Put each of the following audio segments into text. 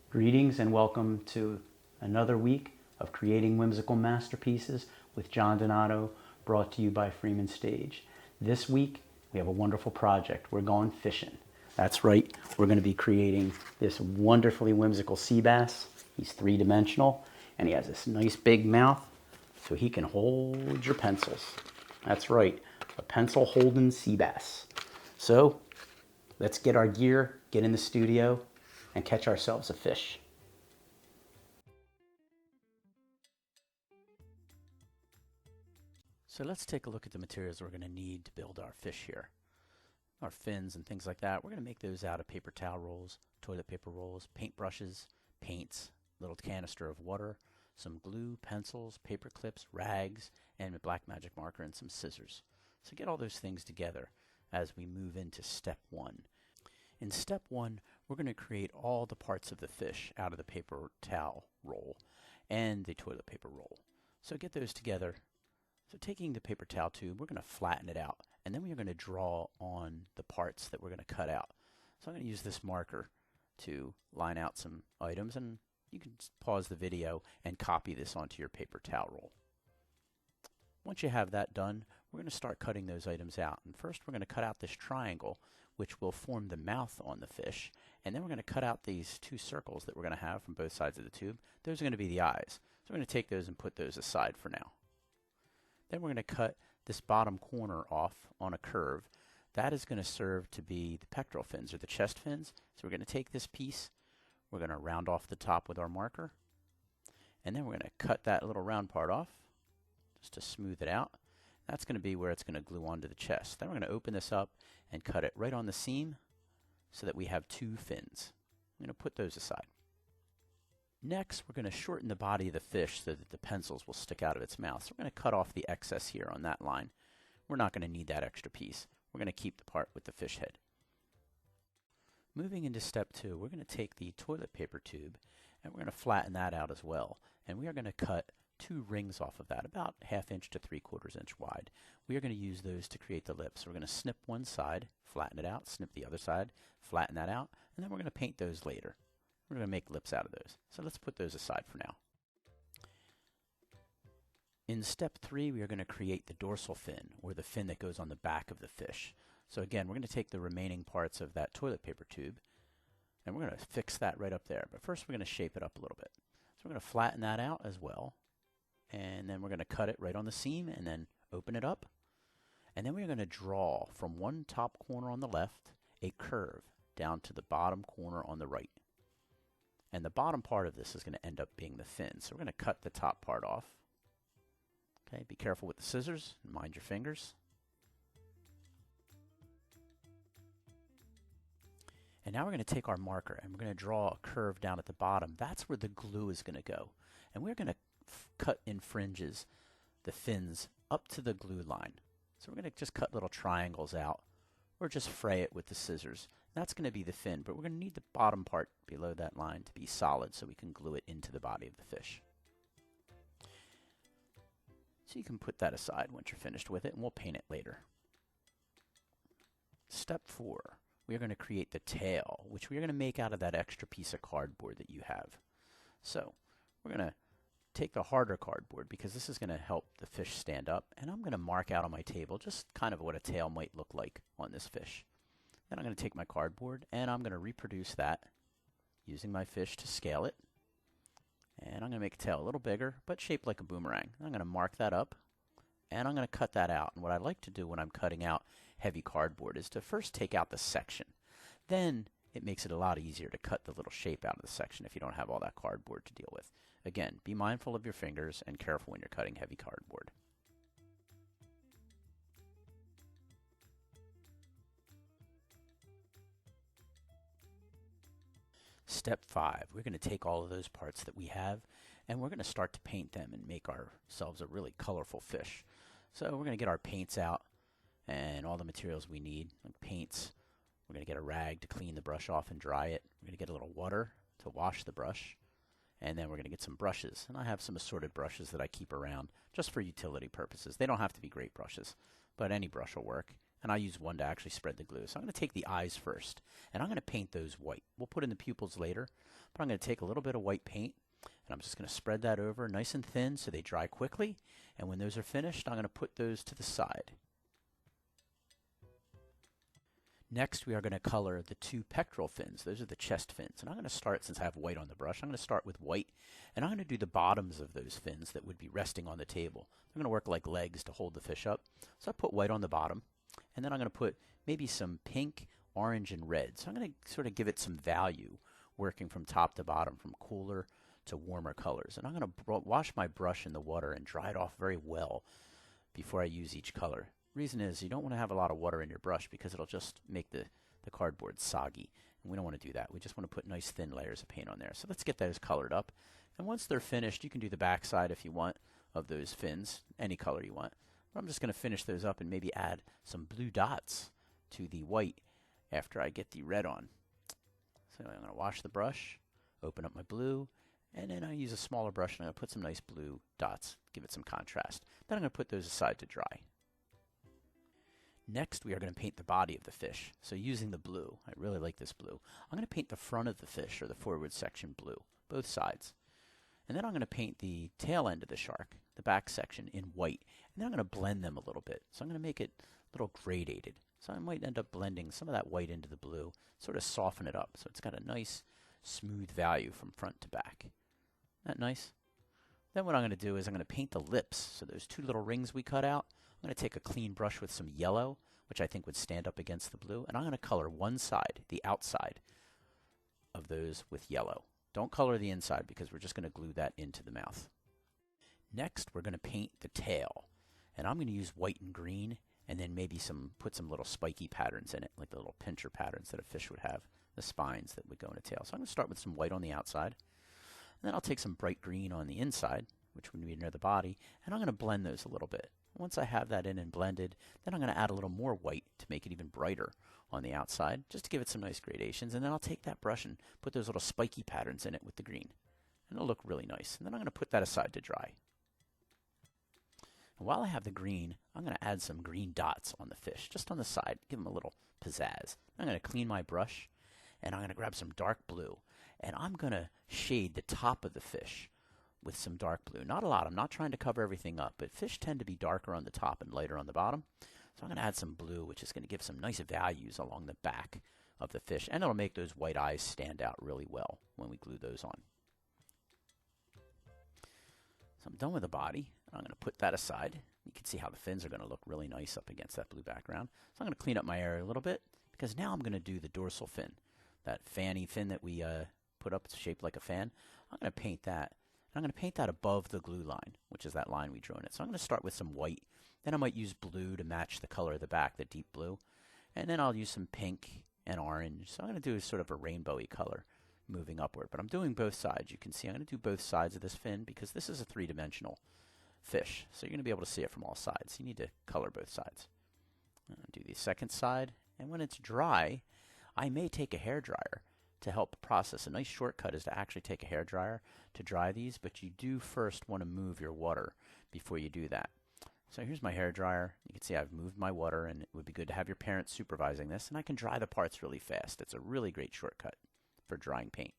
Greetings and welcome to another week of creating whimsical masterpieces with John Donato, brought to you by Freeman Stage. This week we have a wonderful project. We're going fishing. That's right, we're going to be creating this wonderfully whimsical sea bass. He's three-dimensional and he has this nice big mouth so he can hold your pencils. That's right, a pencil holding sea bass. So let's get our gear, get in the studio, and catch ourselves a fish. So let's take a look at the materials we're going to need to build our fish here. Our fins and things like that, we're going to make those out of paper towel rolls, toilet paper rolls, paint brushes, paints, little canister of water, some glue, pencils, paper clips, rags, and a black magic marker and some scissors. So get all those things together as we move into step one. In step one, we're going to create all the parts of the fish out of the paper towel roll and the toilet paper roll. So get those together. So taking the paper towel tube, we're going to flatten it out, and then we're going to draw on the parts that we're going to cut out. So I'm going to use this marker to line out some items, and you can pause the video and copy this onto your paper towel roll. Once you have that done, we're going to start cutting those items out. And first we're going to cut out this triangle, which will form the mouth on the fish, and then we're going to cut out these two circles that we're going to have from both sides of the tube. Those are going to be the eyes. So we're going to take those and put those aside for now. Then we're going to cut this bottom corner off on a curve. That is going to serve to be the pectoral fins or the chest fins. So we're going to take this piece, we're going to round off the top with our marker, and then we're going to cut that little round part off just to smooth it out. That's going to be where it's going to glue onto the chest. Then we're going to open this up and cut it right on the seam so that we have two fins. I'm going to put those aside. Next, we're going to shorten the body of the fish so that the pencils will stick out of its mouth. So we're going to cut off the excess here on that line. We're not going to need that extra piece. We're going to keep the part with the fish head. Moving into step two, we're going to take the toilet paper tube and we're going to flatten that out as well. And we are going to cut two rings off of that, about 1/2 inch to 3/4 inch wide. We are going to use those to create the lips. So we're going to snip one side, flatten it out, snip the other side, flatten that out, and then we're going to paint those later. We're going to make lips out of those. So let's put those aside for now. In step three, we are going to create the dorsal fin, or the fin that goes on the back of the fish. So again, we're going to take the remaining parts of that toilet paper tube, and we're going to fix that right up there. But first, we're going to shape it up a little bit. So we're going to flatten that out as well. And then we're going to cut it right on the seam and then open it up. And then we're going to draw from one top corner on the left a curve down to the bottom corner on the right. And the bottom part of this is going to end up being the fin. So we're going to cut the top part off. Okay, be careful with the scissors and mind your fingers. And now we're going to take our marker and we're going to draw a curve down at the bottom. That's where the glue is going to go. And we're going to cut in fringes the fins up to the glue line. So we're going to just cut little triangles out or just fray it with the scissors. That's going to be the fin, but we're going to need the bottom part below that line to be solid so we can glue it into the body of the fish. So you can put that aside once you're finished with it, and we'll paint it later. Step four, we are going to create the tail, which we are going to make out of that extra piece of cardboard that you have. So we're going to take the harder cardboard because this is going to help the fish stand up, and I'm going to mark out on my table just kind of what a tail might look like on this fish. Then I'm going to take my cardboard and I'm going to reproduce that using my fish to scale it, and I'm going to make a tail a little bigger but shaped like a boomerang. I'm going to mark that up and I'm going to cut that out. And what I like to do when I'm cutting out heavy cardboard is to first take out the section. Then it makes it a lot easier to cut the little shape out of the section if you don't have all that cardboard to deal with. Again, be mindful of your fingers and careful when you're cutting heavy cardboard. Step five, we're going to take all of those parts that we have and we're going to start to paint them and make ourselves a really colorful fish. So we're going to get our paints out and all the materials we need, like paints. We're going to get a rag to clean the brush off and dry it. We're going to get a little water to wash the brush. And then we're going to get some brushes. And I have some assorted brushes that I keep around just for utility purposes. They don't have to be great brushes, but any brush will work. and I use one to actually spread the glue. So I'm going to take the eyes first, and I'm going to paint those white. We'll put in the pupils later, but I'm going to take a little bit of white paint, and I'm just going to spread that over nice and thin so they dry quickly. And when those are finished, I'm going to put those to the side. Next, we are going to color the two pectoral fins. Those are the chest fins. And I'm going to start, since I have white on the brush, I'm going to start with white. And I'm going to do the bottoms of those fins that would be resting on the table. They're going to work like legs to hold the fish up. So I put white on the bottom. And then I'm going to put maybe some pink, orange, and red. So I'm going to sort of give it some value, working from top to bottom, from cooler to warmer colors. And I'm going to wash my brush in the water and dry it off very well before I use each color. Reason is you don't want to have a lot of water in your brush because it'll just make the cardboard soggy, and we don't want to do that. We just want to put nice thin layers of paint on there. So let's get those colored up, and once they're finished, you can do the back side if you want of those fins, any color you want. But I'm just going to finish those up and maybe add some blue dots to the white after I get the red on. So I'm going to wash the brush, open up my blue, and then I use a smaller brush and I'm going to put some nice blue dots, give it some contrast. Then I'm going to put those aside to dry. Next, we are going to paint the body of the fish. So using the blue, I really like this blue. I'm going to paint the front of the fish, or the forward section, blue, both sides. And then I'm going to paint the tail end of the shark, the back section, in white. And then I'm going to blend them a little bit. So I'm going to make it a little gradated. So I might end up blending some of that white into the blue, sort of soften it up so it's got a nice, smooth value from front to back. Isn't that nice? Then what I'm going to do is I'm going to paint the lips. So those two little rings we cut out, I'm going to take a clean brush with some yellow, which I think would stand up against the blue, and I'm going to color one side, the outside of those, with yellow. Don't color the inside because we're just going to glue that into the mouth. Next, we're going to paint the tail, and I'm going to use white and green, and then maybe put some little spiky patterns in it, like the little pincher patterns that a fish would have, the spines that would go in a tail. So I'm going to start with some white on the outside, and then I'll take some bright green on the inside, which would be near the body, and I'm going to blend those a little bit. Once I have that in and blended, then I'm going to add a little more white to make it even brighter on the outside, just to give it some nice gradations. And then I'll take that brush and put those little spiky patterns in it with the green. And it'll look really nice. And then I'm going to put that aside to dry. And while I have the green, I'm going to add some green dots on the fish, just on the side, give them a little pizzazz. I'm going to clean my brush, and I'm going to grab some dark blue, and I'm going to shade the top of the fish with some dark blue. Not a lot. I'm not trying to cover everything up, but fish tend to be darker on the top and lighter on the bottom. So I'm going to add some blue, which is going to give some nice values along the back of the fish, and it'll make those white eyes stand out really well when we glue those on. So I'm done with the body. I'm going to put that aside. You can see how the fins are going to look really nice up against that blue background. So I'm going to clean up my area a little bit, because now I'm going to do the dorsal fin, that fanny fin that we put up. It's shaped like a fan. I'm going to paint that. I'm going to paint that above the glue line, which is that line we drew in it. So I'm going to start with some white. Then I might use blue to match the color of the back, the deep blue. And then I'll use some pink and orange. So I'm going to do sort of a rainbowy color moving upward. But I'm doing both sides. You can see I'm going to do both sides of this fin because this is a three-dimensional fish. So you're going to be able to see it from all sides. You need to color both sides. I'm going to do the second side. And when it's dry, I may take a hairdryer to help process. A nice shortcut is to actually take a hairdryer to dry these, but you do first want to move your water before you do that. So here's my hairdryer. You can see I've moved my water, and it would be good to have your parents supervising this, and I can dry the parts really fast. It's a really great shortcut for drying paint.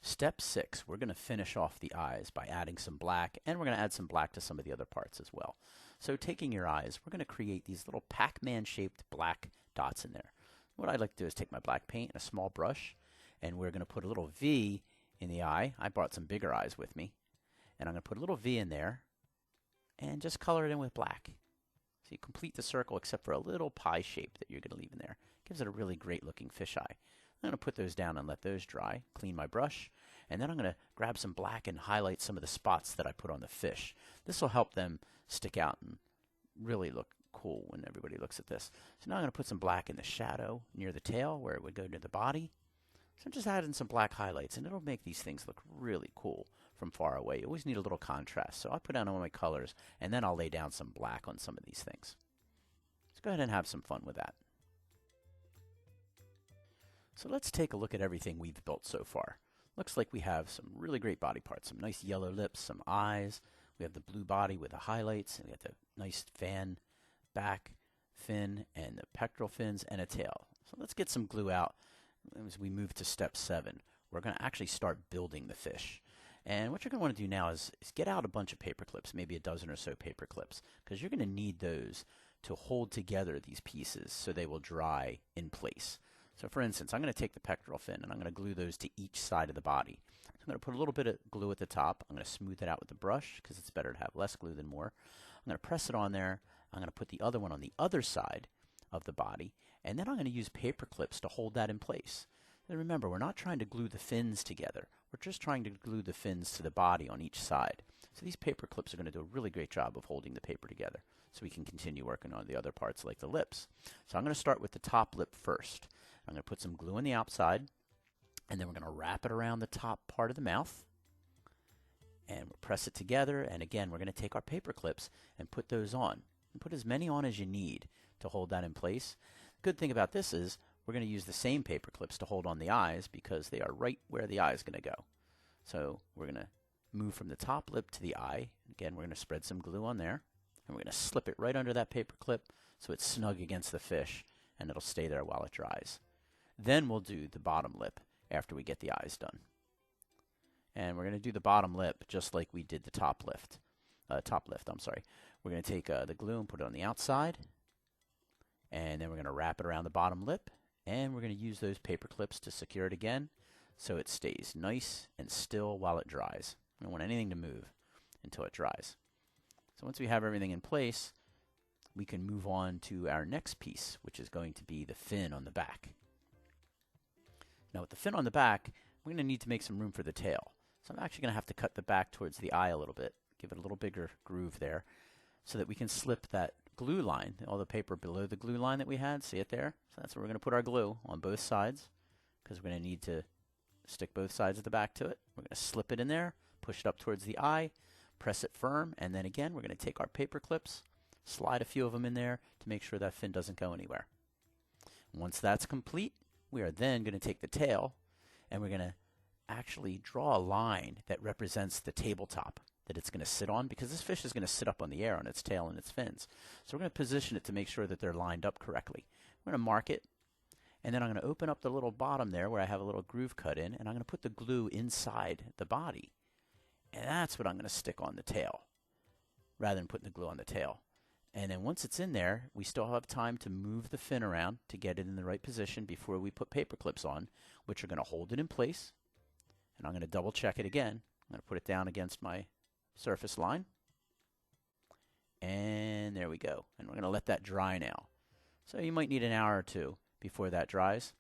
Step 6, we're going to finish off the eyes by adding some black, and we're going to add some black to some of the other parts as well. So taking your eyes, we're going to create these little Pac-Man shaped black dots in there. What I'd like to do is take my black paint and a small brush, and we're going to put a little V in the eye. I brought some bigger eyes with me. And I'm going to put a little V in there and just color it in with black. So you complete the circle except for a little pie shape that you're going to leave in there. Gives it a really great looking fish eye. I'm going to put those down and let those dry, clean my brush, and then I'm going to grab some black and highlight some of the spots that I put on the fish. This will help them stick out and really look cool when everybody looks at this. So now I'm going to put some black in the shadow near the tail where it would go to the body. So I'm just adding some black highlights, and it'll make these things look really cool from far away. You always need a little contrast. So I put down all my colors, and then I'll lay down some black on some of these things. Let's go ahead and have some fun with that. So let's take a look at everything we've built so far. Looks like we have some really great body parts, some nice yellow lips, some eyes. We have the blue body with the highlights, and we have the nice fan back fin and the pectoral fins and a tail. So let's get some glue out as we move to step 7. We're going to actually start building the fish. And what you're going to want to do now is get out a bunch of paper clips, maybe a dozen or so paper clips, because you're going to need those to hold together these pieces so they will dry in place. So for instance, I'm going to take the pectoral fin and I'm going to glue those to each side of the body. So I'm going to put a little bit of glue at the top. I'm going to smooth it out with a brush because it's better to have less glue than more. I'm going to press it on there. I'm going to put the other one on the other side of the body, and then I'm going to use paper clips to hold that in place. And remember, we're not trying to glue the fins together. We're just trying to glue the fins to the body on each side. So these paper clips are going to do a really great job of holding the paper together so we can continue working on the other parts like the lips. So I'm going to start with the top lip first. I'm going to put some glue on the outside, and then we're going to wrap it around the top part of the mouth, and we'll press it together. And again, we're going to take our paper clips and put those on. And put as many on as you need to hold that in place. Good thing about this is we're going to use the same paper clips to hold on the eyes because they are right where the eye is going to go. So we're going to move from the top lip to the eye. Again, we're going to spread some glue on there, and we're going to slip it right under that paper clip so it's snug against the fish, and it'll stay there while it dries. Then we'll do the bottom lip after we get the eyes done. And we're going to do the bottom lip just like we did the top lift. We're going to take the glue and put it on the outside, and then we're going to wrap it around the bottom lip, and we're going to use those paper clips to secure it again so it stays nice and still while it dries. We don't want anything to move until it dries. So once we have everything in place, we can move on to our next piece, which is going to be the fin on the back. Now with the fin on the back, we're going to need to make some room for the tail. So I'm actually going to have to cut the back towards the eye a little bit, give it a little bigger groove there, so that we can slip that glue line, all the paper below the glue line that we had. See it there? So that's where we're going to put our glue on both sides, because we're going to need to stick both sides of the back to it. We're going to slip it in there, push it up towards the eye, press it firm, and then again we're going to take our paper clips, slide a few of them in there to make sure that fin doesn't go anywhere. Once that's complete, we are then going to take the tail, and we're going to actually draw a line that represents the tabletop that it's going to sit on, because this fish is going to sit up on the air on its tail and its fins. So we're going to position it to make sure that they're lined up correctly. We're going to mark it, and then I'm going to open up the little bottom there where I have a little groove cut in, and I'm going to put the glue inside the body. And that's what I'm going to stick on the tail rather than putting the glue on the tail. And then once it's in there, we still have time to move the fin around to get it in the right position before we put paper clips on, which are going to hold it in place. And I'm going to double check it again. I'm going to put it down against my surface line. And there we go. And we're going to let that dry now. So you might need an hour or two before that dries,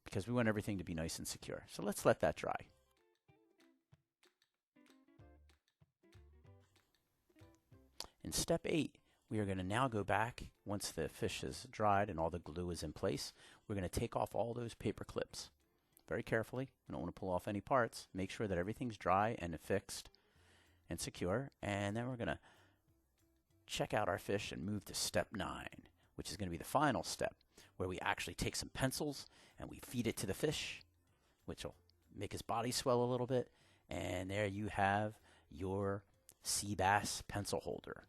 because we want everything to be nice and secure. So let's let that dry. In step 8, we are going to now go back, once the fish is dried and all the glue is in place, we're going to take off all those paper clips very carefully. We don't want to pull off any parts. Make sure that everything's dry and fixed and secure. And then we're going to check out our fish and move to step 9, which is going to be the final step, where we actually take some pencils and we feed it to the fish, which will make his body swell a little bit. And there you have your sea bass pencil holder.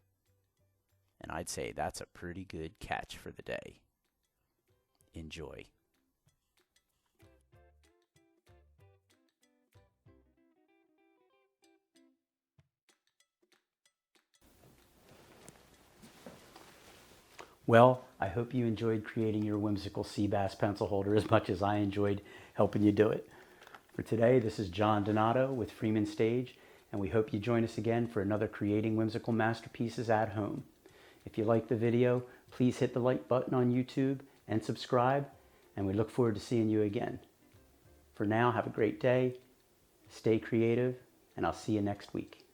And I'd say that's a pretty good catch for the day. Enjoy. Well, I hope you enjoyed creating your whimsical sea bass pencil holder as much as I enjoyed helping you do it. For today, this is John Donato with Freeman Stage, and we hope you join us again for another Creating Whimsical Masterpieces at Home. If you liked the video, please hit the like button on YouTube and subscribe, and we look forward to seeing you again. For now, have a great day, stay creative, and I'll see you next week.